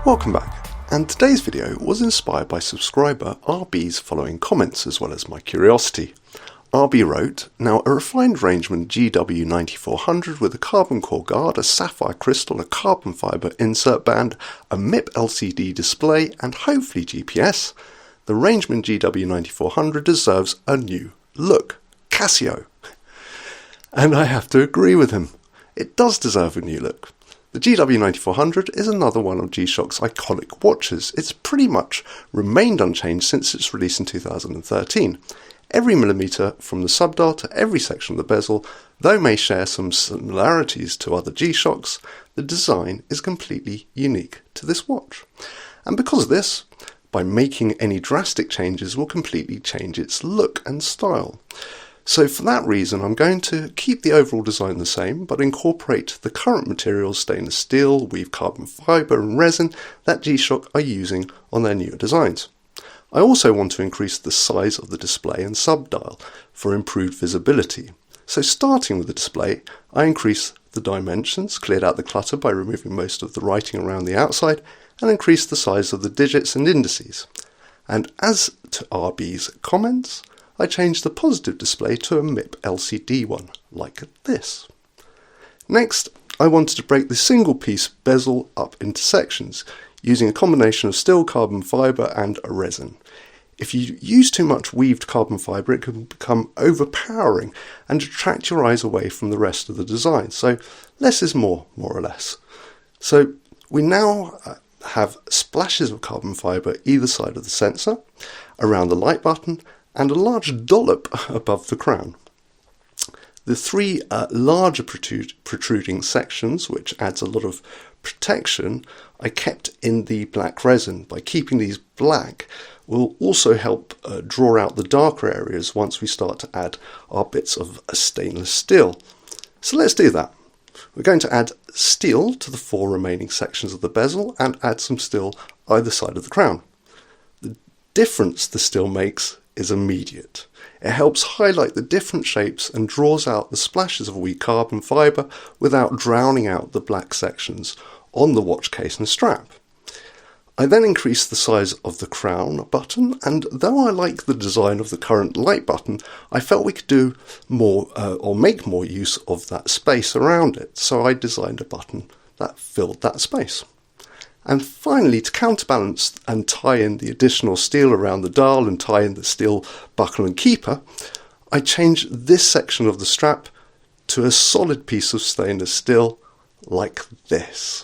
Welcome back, and today's video was inspired by subscriber RB's following comments as well as my curiosity. RB wrote, "Now a refined Rangeman GW-9400 with a carbon core guard, a sapphire crystal, a carbon fibre insert band, a MIP LCD display and hopefully GPS, the Rangeman GW-9400 deserves a new look. Casio." And I have to agree with him. It does deserve a new look. The GW-9400 is another one of G-Shock's iconic watches. It's pretty much remained unchanged since its release in 2013. Every millimetre from the subdial to every section of the bezel, though may share some similarities to other G-Shocks, the design is completely unique to this watch. And because of this, by making any drastic changes will completely change its look and style. So for that reason, I'm going to keep the overall design the same, but incorporate the current materials, stainless steel, weave carbon fibre and resin, that G-Shock are using on their newer designs. I also want to increase the size of the display and subdial for improved visibility. So starting with the display, I increased the dimensions, cleared out the clutter by removing most of the writing around the outside, and increased the size of the digits and indices. And as to RB's comments, I changed the positive display to a MIP LCD one, like this. Next, I wanted to break the single piece bezel up into sections, using a combination of steel carbon fibre and a resin. If you use too much weaved carbon fibre, it can become overpowering and detract your eyes away from the rest of the design, so less is more or less. So we now have splashes of carbon fibre either side of the sensor, around the light button, and a large dollop above the crown. The three larger protruding sections, which adds a lot of protection, I kept in the black resin. By keeping these black, will also help draw out the darker areas once we start to add our bits of stainless steel. So let's do that. We're going to add steel to the four remaining sections of the bezel and add some steel either side of the crown. The difference the steel makes is immediate. It helps highlight the different shapes and draws out the splashes of weak carbon fibre without drowning out the black sections on the watch case and strap. I then increased the size of the crown button, and though I like the design of the current light button, I felt we could do more or make more use of that space around it, so I designed a button that filled that space. And finally, to counterbalance and tie in the additional steel around the dial and tie in the steel buckle and keeper, I changed this section of the strap to a solid piece of stainless steel like this.